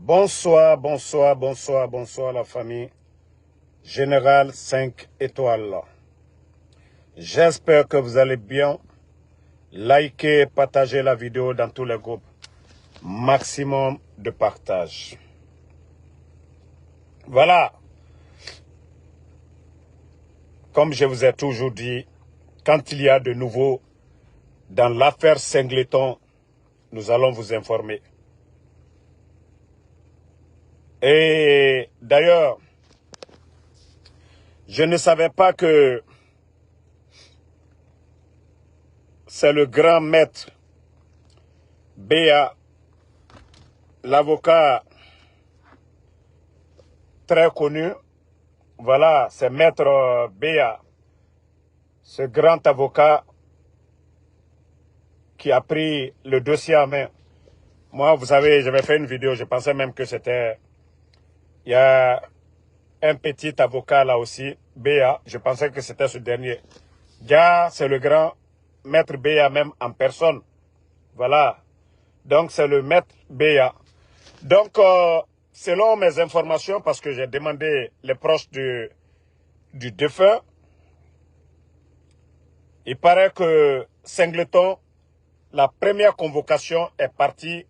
Bonsoir, bonsoir, bonsoir, bonsoir la famille. Général 5 étoiles. J'espère que vous allez bien. Likez, partagez la vidéo dans tous les groupes. Maximum de partage. Voilà. Comme je vous ai toujours dit, quand il y a de nouveau dans l'affaire Singleton, nous allons vous informer. Et d'ailleurs, je ne savais pas que c'est le grand maître Béa, l'avocat très connu. Voilà, c'est maître Béa, ce grand avocat qui a pris le dossier en main. Moi, vous savez, j'avais fait une vidéo, je pensais même que c'était... Il y a un petit avocat là aussi, Béa, je pensais que c'était ce dernier. Gars, c'est le grand maître Béa même en personne. Voilà. Donc, c'est le maître Béa. Donc, selon mes informations, parce que j'ai demandé les proches du défunt, il paraît que Singleton, la première convocation est partie,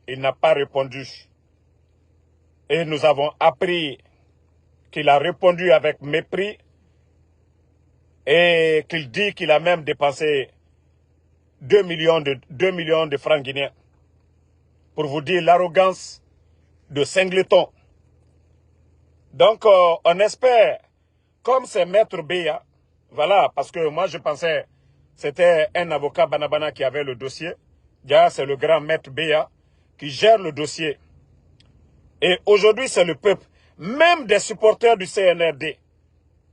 il n'a pas répondu. Et nous avons appris qu'il a répondu avec mépris et qu'il dit qu'il a même dépensé 2 millions de francs guinéens. Pour vous dire l'arrogance de Singleton. Donc, on espère, comme c'est Maître Béa, voilà, parce que moi je pensais c'était un avocat Banabana qui avait le dossier. Là, c'est le grand Maître Béa qui gère le dossier. Et aujourd'hui, c'est le peuple, même des supporters du CNRD.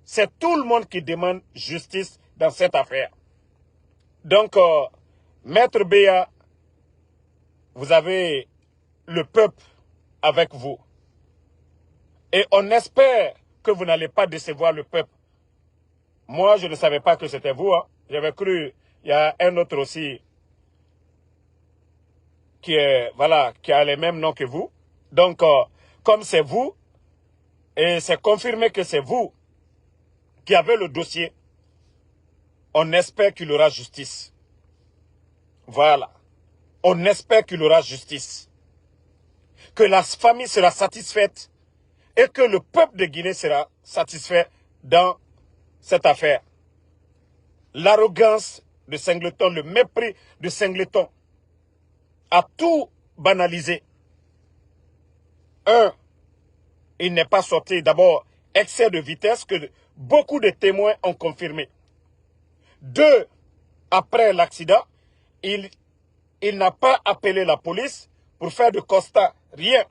C'est tout le monde qui demande justice dans cette affaire. Donc, Maître Béa, vous avez le peuple avec vous. Et on espère que vous n'allez pas décevoir le peuple. Moi, je ne savais pas que c'était vous. Hein. J'avais cru, il y a un autre aussi qui est, voilà, qui a les mêmes noms que vous. Donc, comme c'est vous, et c'est confirmé que c'est vous qui avez le dossier, on espère qu'il aura justice. Voilà. On espère qu'il aura justice. Que la famille sera satisfaite et que le peuple de Guinée sera satisfait dans cette affaire. L'arrogance de Singleton, le mépris de Singleton a tout banalisé. Un, il n'est pas sorti. D'abord, excès de vitesse que beaucoup de témoins ont confirmé. Deux, après l'accident, il n'a pas appelé la police pour faire de constat. Rien.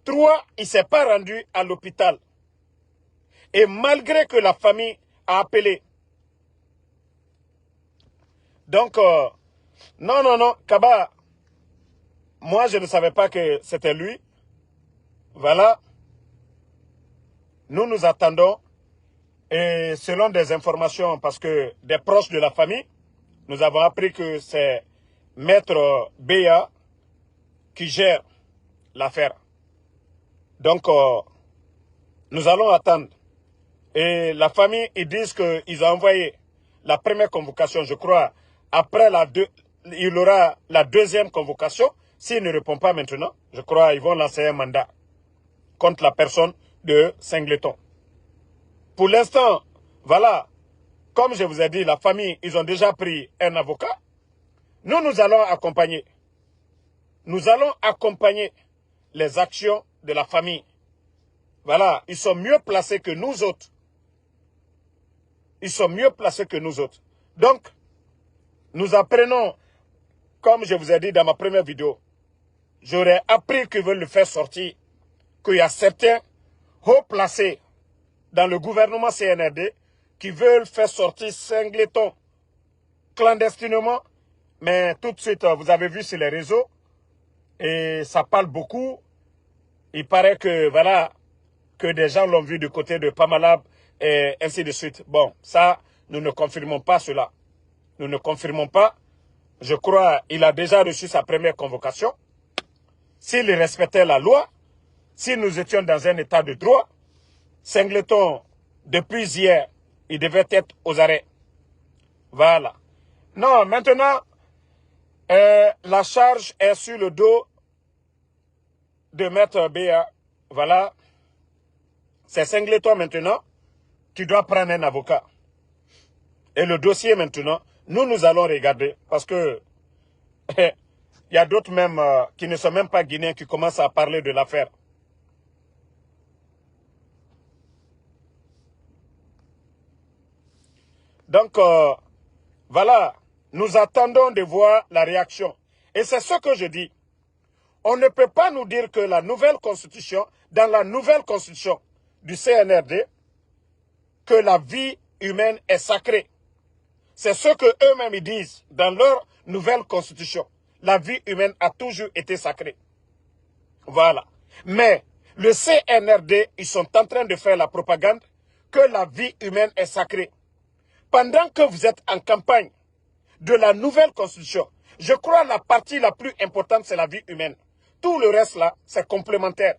Trois, il ne s'est pas rendu à l'hôpital. Et malgré que la famille a appelé. Donc, non, Kaba, moi je ne savais pas que c'était lui. Voilà. Nous attendons. Et selon des informations, parce que des proches de la famille, nous avons appris que c'est Maître Béa qui gère l'affaire. Donc, nous allons attendre. Et la famille, ils disent qu'ils ont envoyé la première convocation, je crois. Après il y aura la deuxième convocation. S'il ne répond pas maintenant, je crois qu'ils vont lancer un mandat contre la personne de Singleton. Pour l'instant, voilà, comme je vous ai dit, la famille, ils ont déjà pris un avocat. Nous allons accompagner. Nous allons accompagner les actions de la famille. Voilà, ils sont mieux placés que nous autres. Ils sont mieux placés que nous autres. Donc, nous apprenons, comme je vous ai dit dans ma première vidéo, j'aurais appris qu'ils veulent le faire sortir, qu'il y a certains hauts placés dans le gouvernement CNRD qui veulent faire sortir Singleton clandestinement. Mais tout de suite, vous avez vu sur les réseaux, et ça parle beaucoup. Il paraît que, voilà, que des gens l'ont vu du côté de Pamalab et ainsi de suite. Bon, ça, nous ne confirmons pas cela. Nous ne confirmons pas. Je crois qu'il a déjà reçu sa première convocation. s'il respectait la loi, si nous étions dans un état de droit, Singleton, depuis hier, il devait être aux arrêts. Voilà. Non, maintenant, la charge est sur le dos de Maître Béa. Voilà. C'est Singleton maintenant qui doit prendre un avocat. Et le dossier maintenant, nous allons regarder. Parce que il y a d'autres même qui ne sont même pas guinéens qui commencent à parler de l'affaire. Donc, voilà, nous attendons de voir la réaction. Et c'est ce que je dis. On ne peut pas nous dire que la nouvelle constitution, dans la nouvelle constitution du CNRD, que la vie humaine est sacrée. C'est ce que eux-mêmes disent dans leur nouvelle constitution. La vie humaine a toujours été sacrée. Voilà. Mais le CNRD, ils sont en train de faire la propagande que la vie humaine est sacrée. Pendant que vous êtes en campagne de la nouvelle constitution, je crois que la partie la plus importante, c'est la vie humaine. Tout le reste là, c'est complémentaire.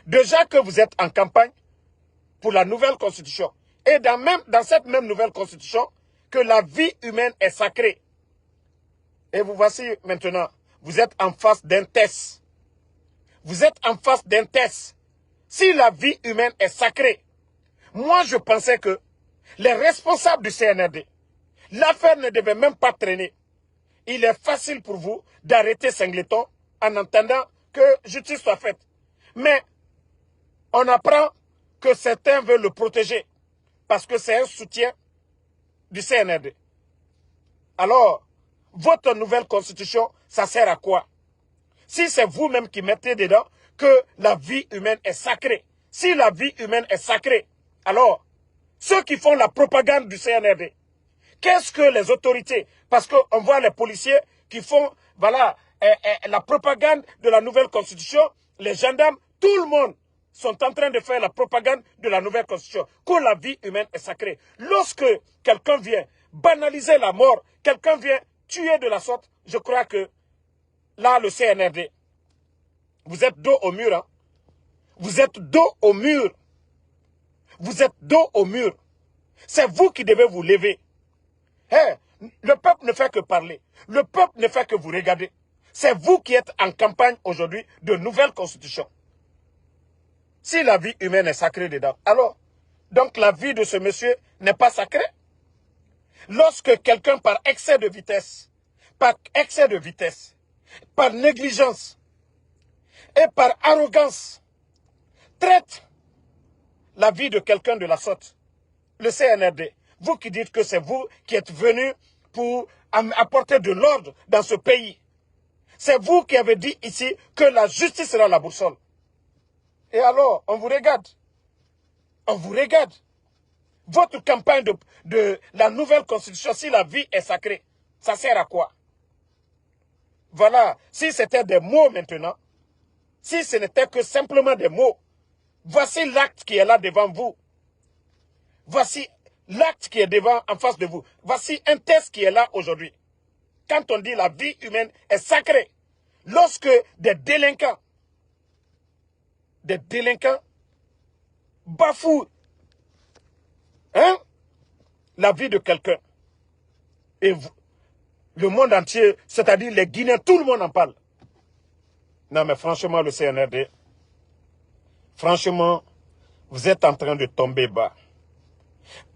Déjà que vous êtes en campagne pour la nouvelle constitution, et dans cette même nouvelle constitution, que la vie humaine est sacrée. Et vous voici maintenant, vous êtes en face d'un test. Vous êtes en face d'un test. Si la vie humaine est sacrée, moi je pensais que les responsables du CNRD, l'affaire ne devait même pas traîner. Il est facile pour vous d'arrêter Singleton en attendant que justice soit faite. Mais on apprend que certains veulent le protéger parce que c'est un soutien du CNRD. Alors, votre nouvelle constitution, ça sert à quoi? Si c'est vous-même qui mettez dedans que la vie humaine est sacrée, si la vie humaine est sacrée, alors, ceux qui font la propagande du CNRD, qu'est-ce que les autorités, parce qu'on voit les policiers qui font, voilà, la propagande de la nouvelle constitution, les gendarmes, tout le monde sont en train de faire la propagande de la nouvelle constitution, que la vie humaine est sacrée. Lorsque quelqu'un vient banaliser la mort, quelqu'un vient tuer de la sorte, je crois que là, le CNRD, vous êtes dos au mur. Hein? Vous êtes dos au mur. Vous êtes dos au mur. C'est vous qui devez vous lever. Hey, le peuple ne fait que parler. Le peuple ne fait que vous regarder. C'est vous qui êtes en campagne aujourd'hui de nouvelle constitution. Si la vie humaine est sacrée dedans, alors, donc la vie de ce monsieur n'est pas sacrée. Lorsque quelqu'un par excès de vitesse, par négligence et par arrogance traite la vie de quelqu'un de la sorte, le CNRD, vous qui dites que c'est vous qui êtes venu pour apporter de l'ordre dans ce pays, c'est vous qui avez dit ici que la justice sera la boussole. Et alors, on vous regarde. On vous regarde. Votre campagne de la nouvelle constitution, si la vie est sacrée, ça sert à quoi? Voilà, si c'était des mots maintenant, si ce n'était que simplement des mots, voici l'acte qui est là devant vous. Voici l'acte qui est devant, en face de vous. Voici un test qui est là aujourd'hui. Quand on dit la vie humaine est sacrée, lorsque des délinquants bafouent la vie de quelqu'un, et vous, le monde entier, c'est-à-dire les Guinéens, tout le monde en parle. Non mais franchement, le CNRD, franchement, vous êtes en train de tomber bas.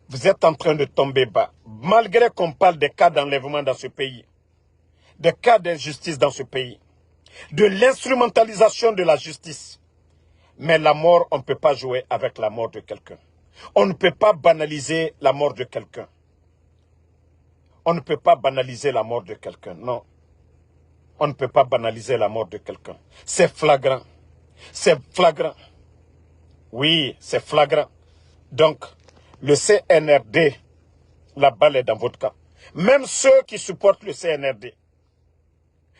Vous êtes en train de tomber bas. Malgré qu'on parle des cas d'enlèvement dans ce pays, des cas d'injustice dans ce pays, de l'instrumentalisation de la justice. Mais la mort, on ne peut pas jouer avec la mort de quelqu'un. On ne peut pas banaliser la mort de quelqu'un. On ne peut pas banaliser la mort de quelqu'un, non. On ne peut pas banaliser la mort de quelqu'un. C'est flagrant. C'est flagrant. Oui, c'est flagrant. Donc, le CNRD, la balle est dans votre camp. Même ceux qui supportent le CNRD,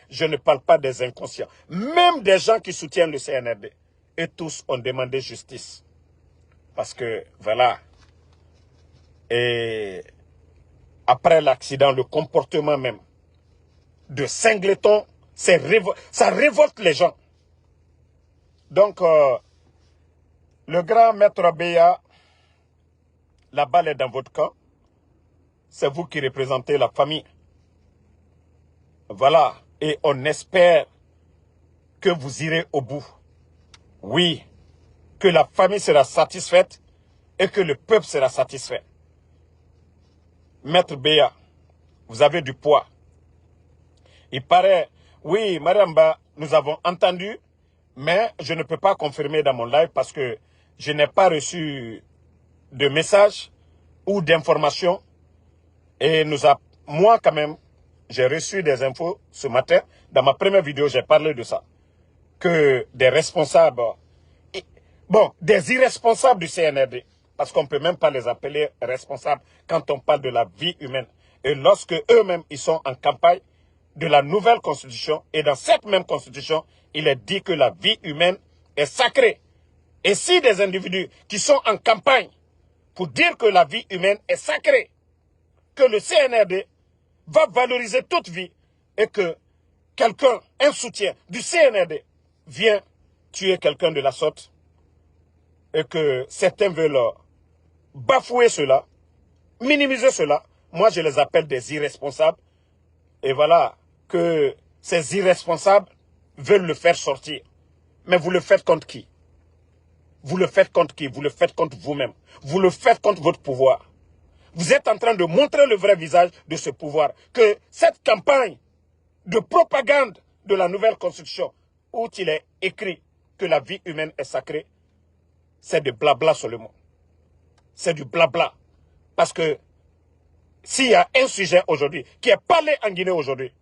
je ne parle pas des inconscients, même des gens qui soutiennent le CNRD, et tous ont demandé justice. Parce que, voilà, et après l'accident, le comportement même de Singleton, ça révolte les gens. Donc, le grand maître Béa, la balle est dans votre camp. C'est vous qui représentez la famille. Voilà. Et on espère que vous irez au bout. Oui, que la famille sera satisfaite et que le peuple sera satisfait. Maître Béa, vous avez du poids. Il paraît, oui, Mariamba, nous avons entendu, mais je ne peux pas confirmer dans mon live parce que je n'ai pas reçu de message ou d'information. Et moi quand même, j'ai reçu des infos ce matin. Dans ma première vidéo, j'ai parlé de ça. Que des responsables, bon, des irresponsables du CNRD, parce qu'on ne peut même pas les appeler responsables quand on parle de la vie humaine. Et lorsque eux-mêmes, ils sont en campagne de la nouvelle constitution, et dans cette même constitution, il est dit que la vie humaine est sacrée. Et si des individus qui sont en campagne pour dire que la vie humaine est sacrée, que le CNRD va valoriser toute vie et que quelqu'un, un soutien du CNRD, vient tuer quelqu'un de la sorte et que certains veulent bafouer cela, minimiser cela, moi je les appelle des irresponsables. Et voilà que ces irresponsables veulent le faire sortir. Mais vous le faites contre qui? Vous le faites contre qui? Vous le faites contre vous-même. Vous le faites contre votre pouvoir. Vous êtes en train de montrer le vrai visage de ce pouvoir. Que cette campagne de propagande de la nouvelle constitution, où il est écrit que la vie humaine est sacrée, c'est du blabla seulement. C'est du blabla. Parce que s'il y a un sujet aujourd'hui qui est parlé en Guinée aujourd'hui,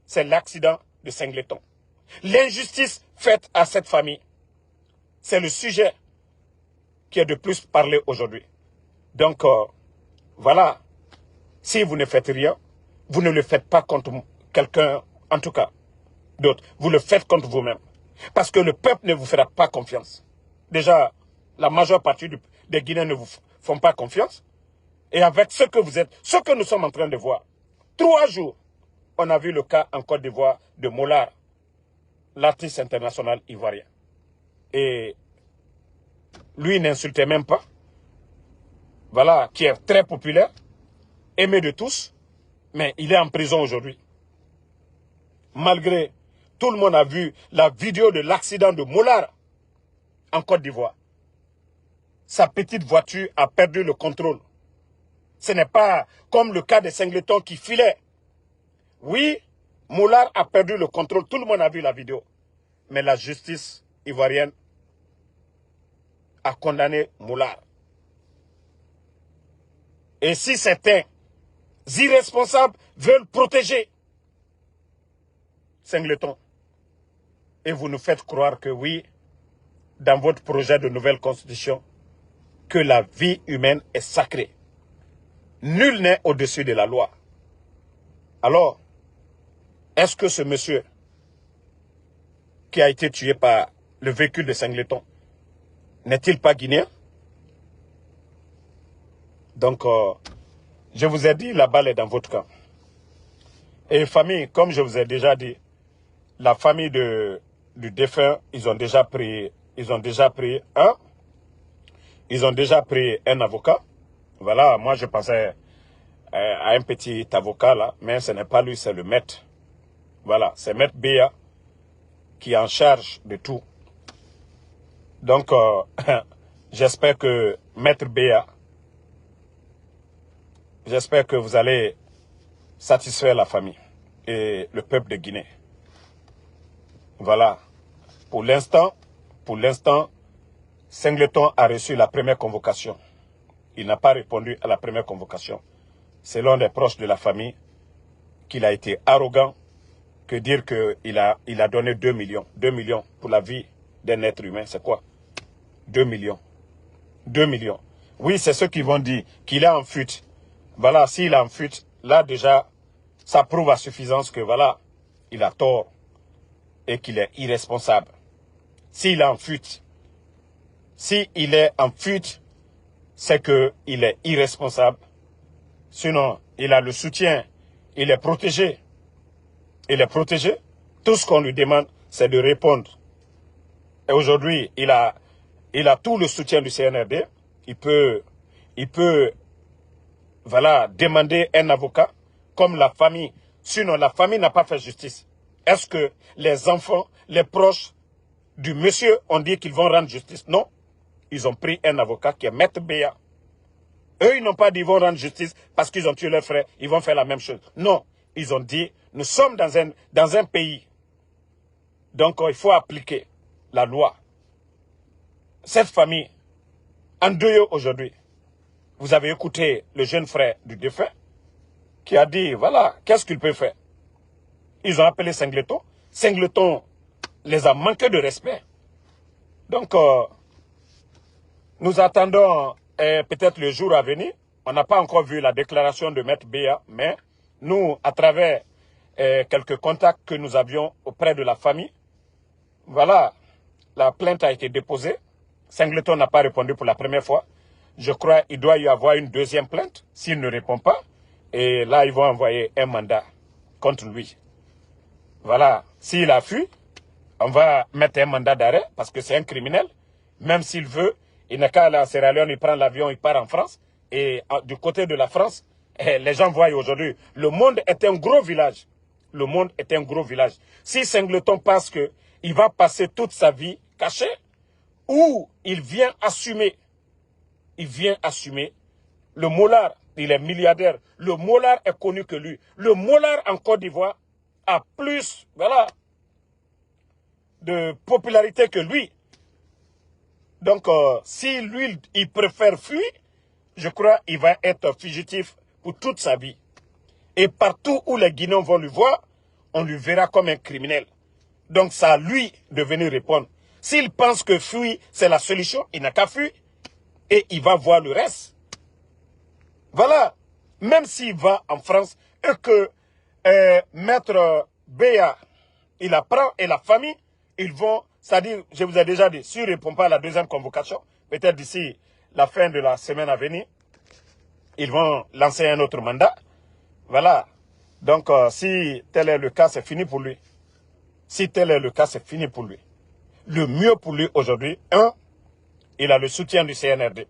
c'est l'accident de Singleton. L'injustice faite à cette famille, c'est le sujet qui est de plus parlé aujourd'hui. Donc, voilà, si vous ne faites rien, vous ne le faites pas contre quelqu'un, en tout cas, d'autre. Vous le faites contre vous-même. Parce que le peuple ne vous fera pas confiance. Déjà, la majeure partie des Guinéens ne vous font pas confiance. Et avec ce que vous êtes, ce que nous sommes en train de voir, 3 jours, on a vu le cas en Côte d'Ivoire de Mollard, l'artiste international ivoirien. Et lui n'insultait même pas. Voilà, qui est très populaire, aimé de tous, mais il est en prison aujourd'hui. Malgré, tout le monde a vu la vidéo de l'accident de Mollard en Côte d'Ivoire. Sa petite voiture a perdu le contrôle. Ce n'est pas comme le cas de Singleton qui filait. Oui, Mollard a perdu le contrôle, tout le monde a vu la vidéo. Mais la justice ivoirienne a condamné Mollard. Et si certains irresponsables veulent protéger Singleton, et vous nous faites croire que oui, dans votre projet de nouvelle constitution, que la vie humaine est sacrée. Nul n'est au-dessus de la loi. Alors, est-ce que ce monsieur qui a été tué par le véhicule de Singleton n'est-il pas guinéen? Donc, je vous ai dit, la balle est dans votre camp. Et famille, comme je vous ai déjà dit, la famille du défunt, ils ont déjà pris un avocat. Voilà, moi je pensais à un petit avocat là, mais ce n'est pas lui, c'est le maître. Voilà, c'est maître Béa qui est en charge de tout. Donc, j'espère que maître Béa, j'espère que vous allez satisfaire la famille et le peuple de Guinée. Voilà. Pour l'instant, Singleton a reçu la première convocation. Il n'a pas répondu à la première convocation. Selon les proches de la famille, qu'il a été arrogant, que dire qu'il a donné 2 millions. 2 millions pour la vie d'un être humain, c'est quoi? 2 millions. 2 millions. Oui, c'est ceux qui vont dire qu'il est en fuite. Voilà, s'il est en fuite, là déjà, ça prouve à suffisance que voilà, il a tort et qu'il est irresponsable. S'il est en fuite, c'est qu'il est irresponsable. Sinon, il a le soutien, il est protégé. Il est protégé. Tout ce qu'on lui demande, c'est de répondre Et aujourd'hui, il a tout le soutien du CNRD. Il peut, voilà, demander un avocat, comme la famille. Sinon, la famille n'a pas fait justice. Est-ce que les enfants, les proches du monsieur ont dit qu'ils vont rendre justice? Non. Ils ont pris un avocat qui est Maître Béa. Eux, ils n'ont pas dit qu'ils vont rendre justice parce qu'ils ont tué leur frère. Ils vont faire la même chose. Non. Ils ont dit, nous sommes dans un pays. Donc, il faut appliquer la loi. Cette famille, endeuillée aujourd'hui, vous avez écouté le jeune frère du défunt qui a dit, voilà, qu'est-ce qu'il peut faire? Ils ont appelé Singleton. Singleton les a manqué de respect. Donc, nous attendons peut-être le jour à venir. On n'a pas encore vu la déclaration de Maître Béa, mais nous, à travers quelques contacts que nous avions auprès de la famille, voilà, la plainte a été déposée. Singleton n'a pas répondu pour la première fois. Je crois qu'il doit y avoir une deuxième plainte s'il ne répond pas. Et là, ils vont envoyer un mandat contre lui. Voilà, s'il a fui, on va mettre un mandat d'arrêt parce que c'est un criminel. Même s'il veut, il n'a qu'à aller à Sierra Leone, il prend l'avion, il part en France. Et du côté de la France, les gens voient aujourd'hui, le monde est un gros village. Le monde est un gros village. Si Singleton pense qu'il va passer toute sa vie caché, ou il vient assumer, le Molard, il est milliardaire, le Molard est connu que lui. Le Molard en Côte d'Ivoire a plus, voilà, de popularité que lui. Donc, si lui, il préfère fuir, je crois qu'il va être fugitif pour toute sa vie. Et partout où les Guinéens vont le voir, on lui verra comme un criminel. Donc, c'est à lui de venir répondre. S'il pense que fuir, c'est la solution, il n'a qu'à fuir. Et il va voir le reste. Voilà. Même s'il va en France et que Maître Béa, il apprend et la famille, ils vont, c'est-à-dire, je vous ai déjà dit, s'il ne répond pas à la deuxième convocation, peut-être d'ici la fin de la semaine à venir, ils vont lancer un autre mandat. Voilà. Donc, si tel est le cas, c'est fini pour lui. Si tel est le cas, c'est fini pour lui. Le mieux pour lui aujourd'hui, il a le soutien du CNRD.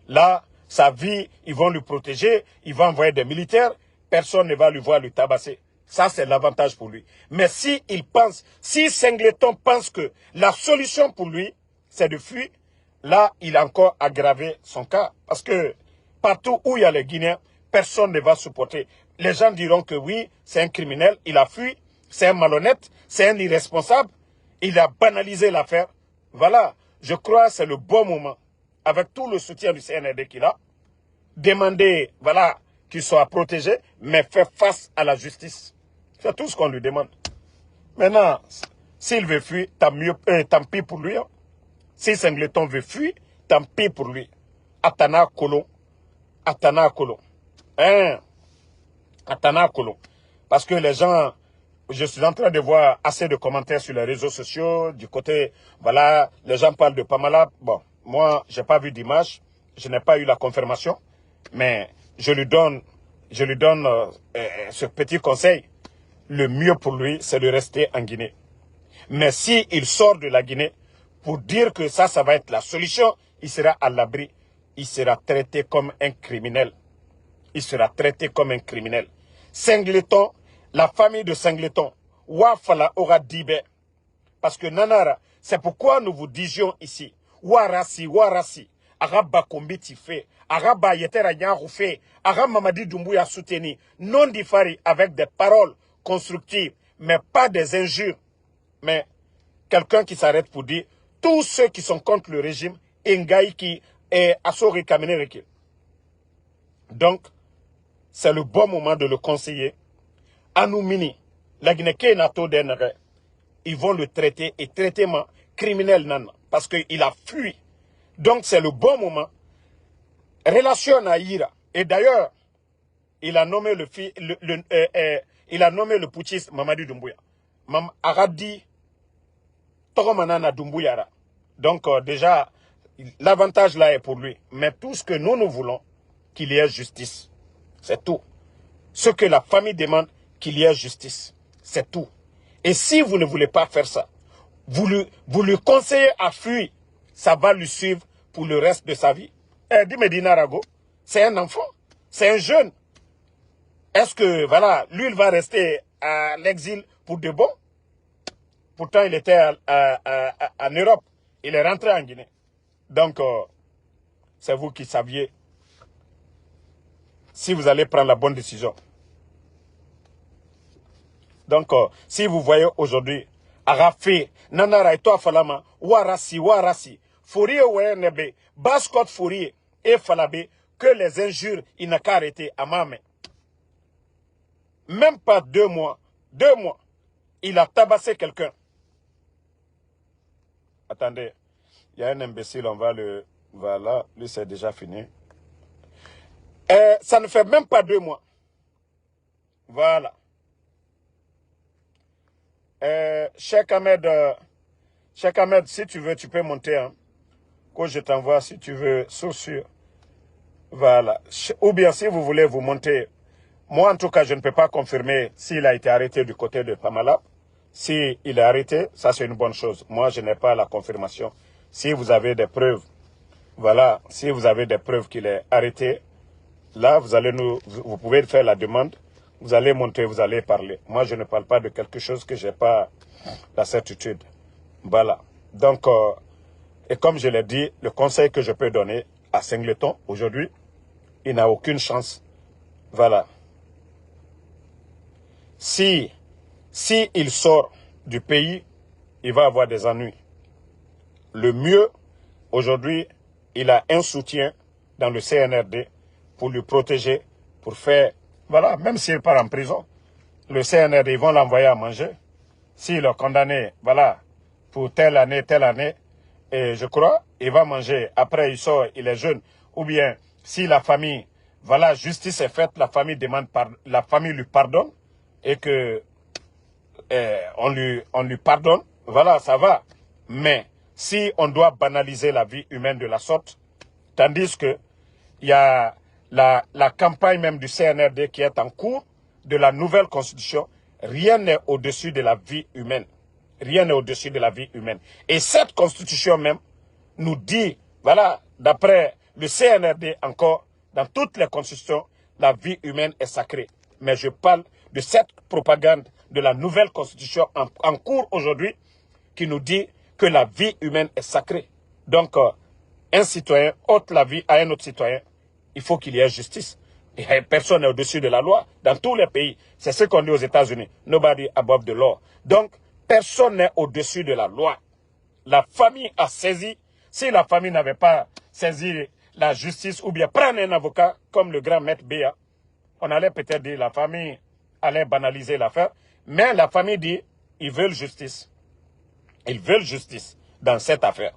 Là, sa vie, ils vont lui protéger, ils vont envoyer des militaires, personne ne va lui voir lui tabasser. Ça, c'est l'avantage pour lui. Mais si Singleton pense que la solution pour lui, c'est de fuir, là, il a encore aggravé son cas. Parce que partout où il y a les Guinéens, personne ne va supporter. Les gens diront que oui, c'est un criminel, il a fui, c'est un malhonnête, c'est un irresponsable, il a banalisé l'affaire. Voilà, je crois que c'est le bon moment, avec tout le soutien du CNRD qu'il a, demander, voilà, qu'il soit protégé, mais faire face à la justice. C'est tout ce qu'on lui demande. Maintenant, s'il veut fuir, tant pis pour lui. Hein. Si Singleton veut fuir, tant pis pour lui. Atana Kolon. Atana Kolon. Atana Kolon. Parce que les gens, je suis en train de voir assez de commentaires sur les réseaux sociaux, du côté, voilà, les gens parlent de Pamala. Bon, moi, je n'ai pas vu d'image, je n'ai pas eu la confirmation, mais je lui donne ce petit conseil. Le mieux pour lui, c'est de rester en Guinée. Mais s'il sort de la Guinée, pour dire que ça va être la solution, il sera à l'abri. Il sera traité comme un criminel. Il sera traité comme un criminel. Singleton, la famille de Singleton, Wafala aura dibe. Parce que Nanara, c'est pourquoi nous vous disions ici, Warasi, Araba Kombiti fait, Araba Yetera Nyaru fait, Araba Mamadi Doumbouya soutenu, non diffari avec des paroles constructives, mais pas des injures. Mais quelqu'un qui s'arrête pour dire, tous ceux qui sont contre le régime, Ngaï qui est Assori Kamenereke. Donc, c'est le bon moment de le conseiller. Anoumini, la Guinée Nato Denere, ils vont le traiter et traitement criminel nana, parce qu'il a fui. Donc c'est le bon moment. Relation à Ira. Et d'ailleurs, il a nommé il a nommé le putschiste Mamadi Doumbouya. Aradi Togomanana Doumbouya. Donc déjà, l'avantage là est pour lui. Mais tout ce que nous voulons, qu'il y ait justice. C'est tout. Ce que la famille demande, qu'il y ait justice. C'est tout. Et si vous ne voulez pas faire ça, vous lui conseillez à fuir, ça va lui suivre pour le reste de sa vie. Di Medina Rago, c'est un enfant, c'est un jeune. Est-ce que, voilà, lui, il va rester à l'exil pour de bon? Pourtant, il était en Europe. Il est rentré en Guinée. Donc, c'est vous qui saviez si vous allez prendre la bonne décision. Donc, si vous voyez aujourd'hui, Arafé, Nanara et toi Falama, Warasi, Fourier Ouenebe, Baskot Fourier et Falabé, que les injures, il n'a qu'à arrêter à ma main. Même pas 2 mois, il a tabassé quelqu'un. Attendez, il y a un imbécile, on va le... Voilà, lui c'est déjà fini. Ça ne fait même pas 2 mois. Voilà. Cheikh Ahmed, si tu veux, tu peux monter. Hein, que je t'envoie si tu veux, sûr. Voilà. Ou bien si vous voulez vous monter. Moi, en tout cas, je ne peux pas confirmer s'il a été arrêté du côté de Pamalap. S'il est arrêté, ça c'est une bonne chose. Moi, je n'ai pas la confirmation. Si vous avez des preuves, voilà, si vous avez des preuves qu'il est arrêté, là, vous pouvez faire la demande. Vous allez monter, vous allez parler. Moi, je ne parle pas de quelque chose que je n'ai pas la certitude. Voilà. Donc, et comme je l'ai dit, le conseil que je peux donner à Singleton aujourd'hui, il n'a aucune chance. Voilà. Si il sort du pays, il va avoir des ennuis. Le mieux, aujourd'hui, il a un soutien dans le CNRD pour lui protéger, pour faire... Voilà, même s'il part en prison, le CNRD, ils vont l'envoyer à manger. S'il est condamné, voilà, pour telle année, et je crois, il va manger. Après, il sort, il est jeune. Ou bien, si la famille, voilà, justice est faite, la famille lui pardonne, et que on lui pardonne, voilà, ça va. Mais si on doit banaliser la vie humaine de la sorte, tandis que il y a la campagne même du CNRD qui est en cours de la nouvelle constitution, rien n'est au-dessus de la vie humaine. Rien n'est au-dessus de la vie humaine. Et cette constitution même nous dit, voilà, d'après le CNRD encore, dans toutes les constitutions, la vie humaine est sacrée. Mais je parle de cette propagande de la nouvelle constitution en cours aujourd'hui qui nous dit que la vie humaine est sacrée. Donc, un citoyen ôte la vie à un autre citoyen, il faut qu'il y ait justice. Et personne n'est au-dessus de la loi dans tous les pays. C'est ce qu'on dit aux États-Unis. Nobody above the law. Donc, personne n'est au-dessus de la loi. La famille a saisi. Si la famille n'avait pas saisi la justice ou bien prendre un avocat comme le grand maître Béa, on allait peut-être dire la famille allait banaliser l'affaire. Mais la famille dit, ils veulent justice. Ils veulent justice dans cette affaire.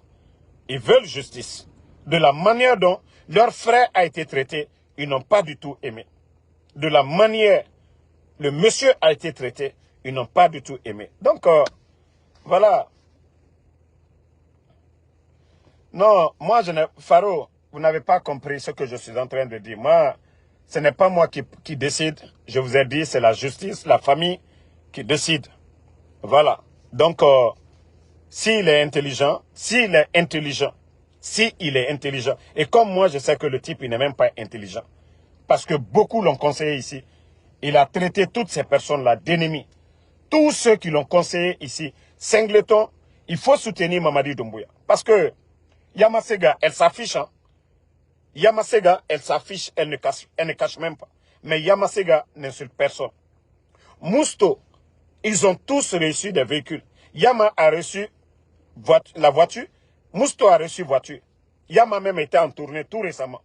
Ils veulent justice. De la manière dont leur frère a été traité, ils n'ont pas du tout aimé. De la manière le monsieur a été traité, ils n'ont pas du tout aimé. Donc, voilà. Non, moi, Faro, vous n'avez pas compris ce que je suis en train de dire. Moi, ce n'est pas moi qui décide. Je vous ai dit, c'est la justice, la famille qui décide. Voilà. Donc, s'il est intelligent, et comme moi, je sais que le type, il n'est même pas intelligent. Parce que beaucoup l'ont conseillé ici. Il a traité toutes ces personnes-là d'ennemis. Tous ceux qui l'ont conseillé ici, Singleton, il faut soutenir Mamadi Doumbouya. Parce que Yamasega, elle s'affiche. Hein. Yamasega, elle s'affiche, elle ne cache même pas. Mais Yamasega n'insulte personne. Mousto, ils ont tous reçu des véhicules. Yama a reçu la voiture. Mousto a reçu voiture. Yama même était en tournée tout récemment,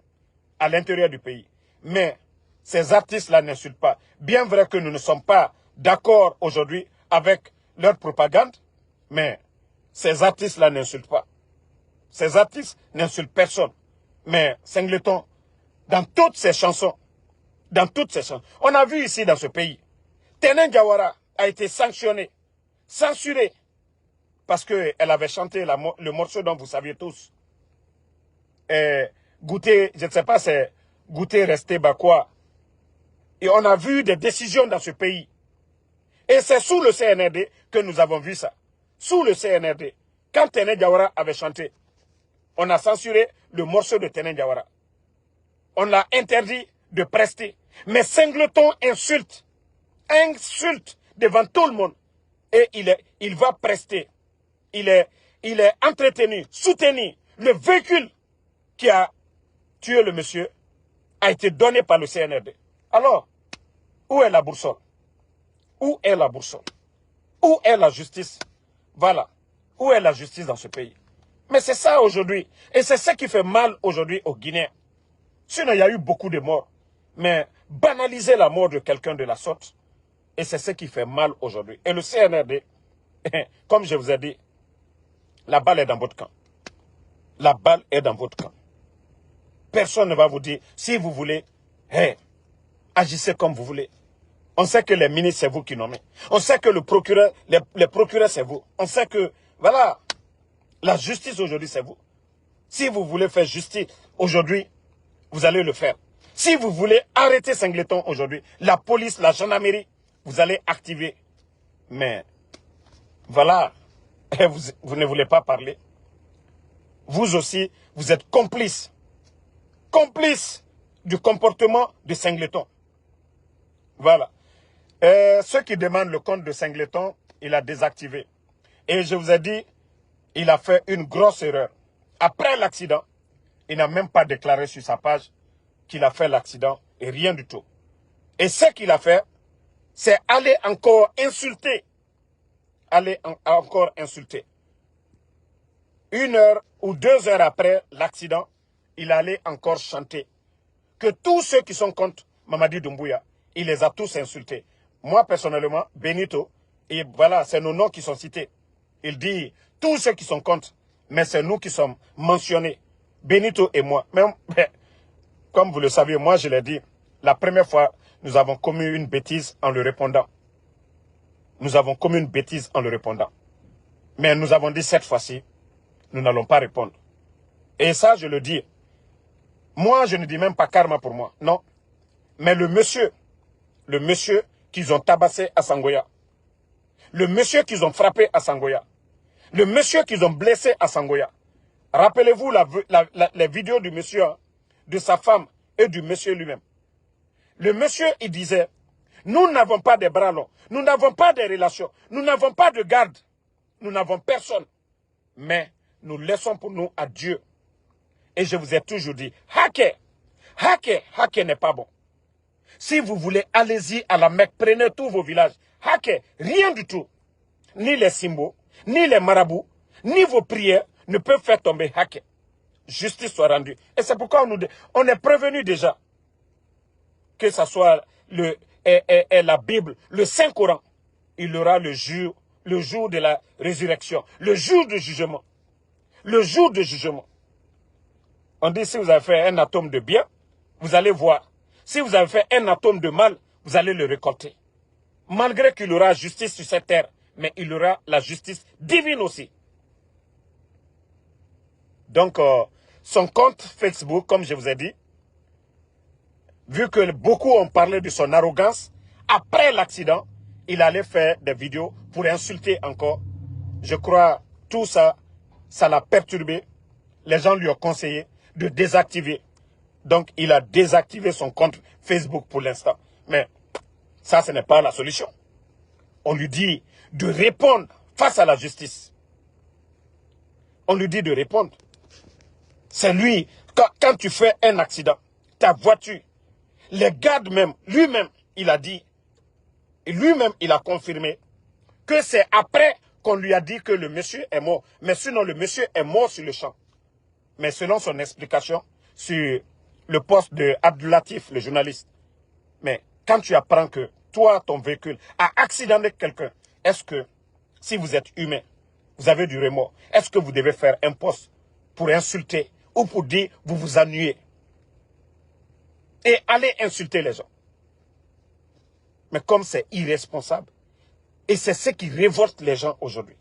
à l'intérieur du pays. Mais ces artistes-là n'insultent pas. Bien vrai que nous ne sommes pas d'accord aujourd'hui avec leur propagande, mais ces artistes-là n'insultent pas. Ces artistes n'insultent personne. Mais Singleton, dans toutes ses chansons, on a vu ici dans ce pays, Tenen Diawara a été sanctionnée, censurée, parce qu'elle avait chanté le morceau dont vous saviez tous. Goûter, je ne sais pas, c'est goûter, rester, bah quoi. Et on a vu des décisions dans ce pays. Et c'est sous le CNRD que nous avons vu ça. sous le CNRD, quand Téné Diawara avait chanté, on a censuré le morceau de Téné Diawara. On l'a interdit de prester. Mais Singleton insulte devant tout le monde. Et il va prester. Il est entretenu, soutenu. Le véhicule qui a tué le monsieur a été donné par le CNRD. Alors, où est la boussole? Où est la boussole? Où est la justice? Voilà. Où est la justice dans ce pays? Mais c'est ça aujourd'hui. Et c'est ça qui fait mal aujourd'hui aux Guinéens. Sinon, il y a eu beaucoup de morts. Mais banaliser la mort de quelqu'un de la sorte, et c'est ce qui fait mal aujourd'hui. Et le CNRD, comme je vous ai dit, la balle est dans votre camp. La balle est dans votre camp. Personne ne va vous dire, si vous voulez, hey, agissez comme vous voulez. On sait que les ministres, c'est vous qui nommez. On sait que le procureur, les procureurs, c'est vous. On sait que, voilà, la justice aujourd'hui, c'est vous. Si vous voulez faire justice aujourd'hui, vous allez le faire. Si vous voulez arrêter Singleton aujourd'hui, la police, la gendarmerie, vous allez activer. Mais, voilà, vous ne voulez pas parler. Vous aussi, vous êtes complice. Complice du comportement de Singleton. Voilà. Ceux qui demandent le compte de Singleton, il a désactivé. Et je vous ai dit, il a fait une grosse erreur. Après l'accident, il n'a même pas déclaré sur sa page qu'il a fait l'accident et rien du tout. Et ce qu'il a fait, c'est aller encore insulter. Encore insulter. 1 heure ou 2 heures après l'accident, il allait encore chanter. Que tous ceux qui sont contre Mamadi Doumbouya, il les a tous insultés. Moi, personnellement, Benito, et voilà, c'est nos noms qui sont cités. Il dit, tous ceux qui sont contre, mais c'est nous qui sommes mentionnés. Benito et moi. Même, comme vous le savez, moi je l'ai dit, la première fois, nous avons commis une bêtise en le répondant. Nous avons commis une bêtise en le répondant. Mais nous avons dit cette fois-ci, nous n'allons pas répondre. Et ça, je le dis. Moi, je ne dis même pas karma pour moi. Non. Mais le monsieur qu'ils ont tabassé à Sangoya, le monsieur qu'ils ont frappé à Sangoya, le monsieur qu'ils ont blessé à Sangoya. Rappelez-vous les vidéos du monsieur, de sa femme et du monsieur lui-même. Le monsieur, il disait, nous n'avons pas de bras longs, nous n'avons pas de relations, nous n'avons pas de garde, nous n'avons personne. Mais nous laissons pour nous à Dieu. Et je vous ai toujours dit, Haké n'est pas bon. Si vous voulez, allez-y à la Mecque, prenez tous vos villages. Haké, rien du tout. Ni les symboles, ni les marabouts, ni vos prières ne peuvent faire tomber Haké. Justice soit rendue. Et c'est pourquoi on est prévenu déjà. Que ce soit la Bible, le Saint-Coran, il y aura le jour de la résurrection, le jour du jugement. Le jour du jugement. On dit si vous avez fait un atome de bien, vous allez voir. Si vous avez fait un atome de mal, vous allez le récolter. Malgré qu'il y aura justice sur cette terre, mais il y aura la justice divine aussi. Donc, son compte Facebook, comme je vous ai dit, vu que beaucoup ont parlé de son arrogance, après l'accident, il allait faire des vidéos pour insulter encore. Je crois tout ça, ça l'a perturbé. Les gens lui ont conseillé de désactiver. Donc, il a désactivé son compte Facebook pour l'instant. Mais ça, ce n'est pas la solution. On lui dit de répondre face à la justice. On lui dit de répondre. C'est lui, quand tu fais un accident, ta voiture, les gardes même, lui-même, il a dit, et lui-même, il a confirmé que c'est après qu'on lui a dit que le monsieur est mort. Mais sinon, le monsieur est mort sur le champ. Mais selon son explication sur le poste de Abdoulatif, le journaliste. Mais quand tu apprends que toi, ton véhicule a accidenté quelqu'un, est-ce que, si vous êtes humain, vous avez du remords, est-ce que vous devez faire un poste pour insulter ou pour dire vous vous ennuyez et aller insulter les gens? Mais comme c'est irresponsable, et c'est ce qui révolte les gens aujourd'hui.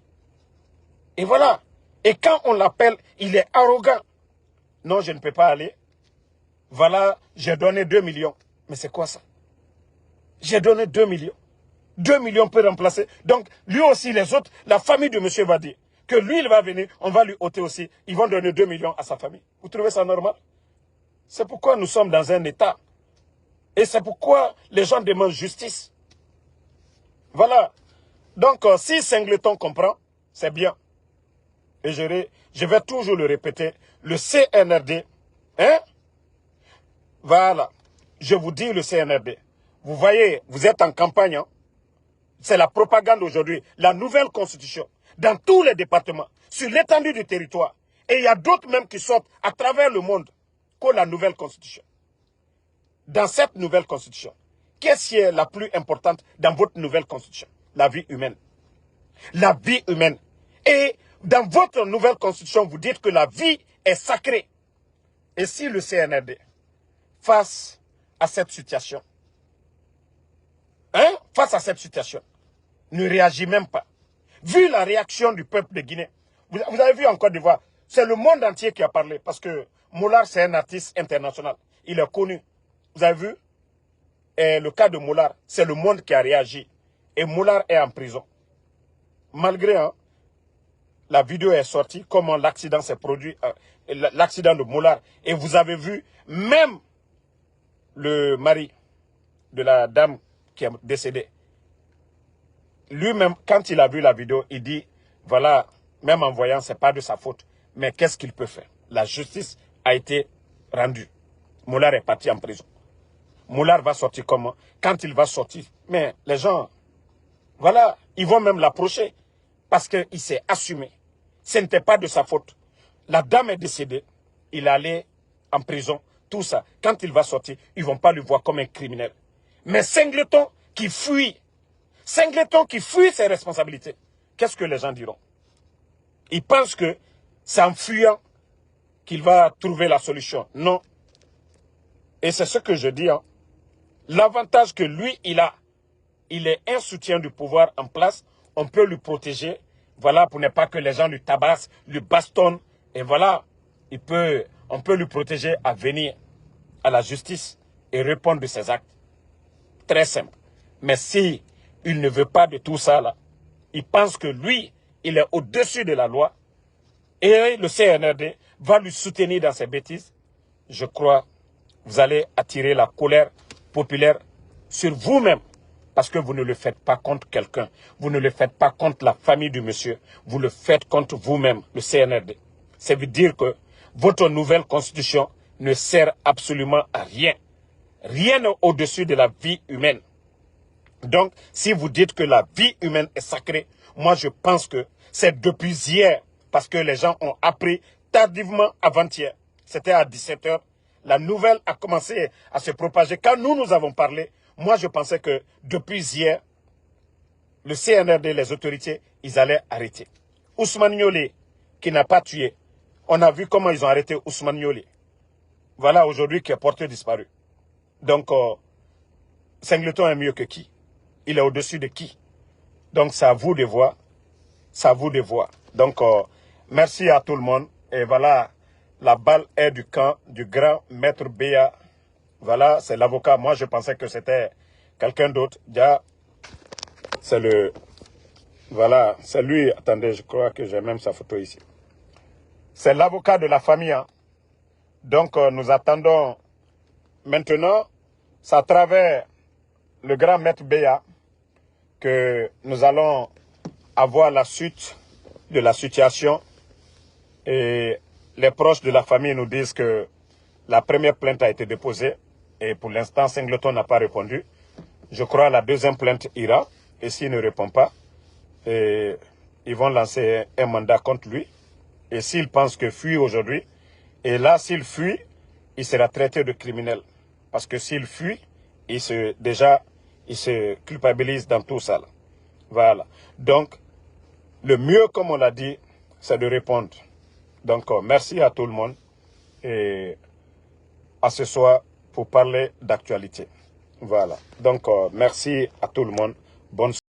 Et voilà. Et quand on l'appelle, il est arrogant. Non, je ne peux pas aller. Voilà, j'ai donné 2 millions. Mais c'est quoi ça? J'ai donné 2 millions. 2 millions peut remplacer. Donc, lui aussi, les autres, la famille de monsieur va dire que lui, il va venir, on va lui ôter aussi. Ils vont donner 2 millions à sa famille. Vous trouvez ça normal? C'est pourquoi nous sommes dans un état. Et c'est pourquoi les gens demandent justice. Voilà. Donc, si Singleton comprend, c'est bien. Et je vais toujours le répéter. Le CNRD, hein? Voilà. Je vous dis le CNRD. Vous voyez, vous êtes en campagne. Hein? C'est la propagande aujourd'hui. La nouvelle constitution. Dans tous les départements. Sur l'étendue du territoire. Et il y a d'autres même qui sortent à travers le monde. Que la nouvelle constitution. Dans cette nouvelle constitution. Qu'est-ce qui est la plus importante dans votre nouvelle constitution? La vie humaine. La vie humaine. Et dans votre nouvelle constitution, vous dites que la vie est sacrée. Et si le CNRD, face à cette situation, face à cette situation, ne réagit même pas, vu la réaction du peuple de Guinée, vous avez vu en Côte d'Ivoire, c'est le monde entier qui a parlé, parce que Moulard, c'est un artiste international. Il est connu. Vous avez vu? Et le cas de Moulard, c'est le monde qui a réagi. Et Moulard est en prison. Malgré, la vidéo est sortie, comment l'accident s'est produit, l'accident de Moulard. Et vous avez vu, même le mari de la dame qui est décédée, lui-même, quand il a vu la vidéo, il dit, voilà, même en voyant, ce n'est pas de sa faute. Mais qu'est-ce qu'il peut faire? La justice a été rendue. Moulard est parti en prison. Moulard va sortir comment? Quand il va sortir, mais les gens, voilà, ils vont même l'approcher parce qu'il s'est assumé. Ce n'était pas de sa faute. La dame est décédée, il allait en prison, tout ça. Quand il va sortir, ils ne vont pas le voir comme un criminel. Mais Singleton qui fuit ses responsabilités, qu'est-ce que les gens diront? Ils pensent que c'est en fuyant qu'il va trouver la solution. Non. Et c'est ce que je dis. L'avantage que lui, il a, il est un soutien du pouvoir en place. On peut lui protéger. Voilà, pour ne pas que les gens lui tabassent, lui bastonnent. Et voilà, on peut lui protéger à venir à la justice et répondre de ses actes. Très simple. Mais si il ne veut pas de tout ça, là, il pense que lui, il est au-dessus de la loi. Et le CNRD va lui soutenir dans ses bêtises. Je crois que vous allez attirer la colère populaire sur vous-même. Parce que vous ne le faites pas contre quelqu'un. Vous ne le faites pas contre la famille du monsieur. Vous le faites contre vous-même, le CNRD. Ça veut dire que votre nouvelle constitution ne sert absolument à rien. Rien n'est au-dessus de la vie humaine. Donc, si vous dites que la vie humaine est sacrée, moi je pense que c'est depuis hier. Parce que les gens ont appris tardivement avant-hier. C'était à 17 h. La nouvelle a commencé à se propager. Quand nous avons parlé, moi je pensais que depuis hier, le CNRD, les autorités, ils allaient arrêter. Ousmane Niolé, qui n'a pas tué, on a vu comment ils ont arrêté Ousmane Niolé. Voilà aujourd'hui qui est porté disparu. Donc, Singleton est mieux que qui? Il est au-dessus de qui? Donc, c'est à vous de voir. C'est à vous de voir. Donc, merci à tout le monde. Et voilà, la balle est du camp du grand maître Béa. Voilà, c'est l'avocat. Moi, je pensais que c'était quelqu'un d'autre. Déjà, c'est le... Voilà, c'est lui. Attendez, je crois que j'ai même sa photo ici. C'est l'avocat de la famille. Donc, nous attendons maintenant, c'est à travers le grand maître Béa que nous allons avoir la suite de la situation. Et les proches de la famille nous disent que la première plainte a été déposée et pour l'instant, Singleton n'a pas répondu. Je crois que la deuxième plainte ira et s'il ne répond pas, ils vont lancer un mandat contre lui. Et s'il pense que fuit aujourd'hui, et là, s'il fuit, il sera traité de criminel. Parce que s'il fuit, il se culpabilise dans tout ça. Là. Voilà. Donc, le mieux, comme on l'a dit, c'est de répondre. Donc, merci à tout le monde. Et à ce soir pour parler d'actualité. Voilà. Donc, merci à tout le monde. Bonne soirée.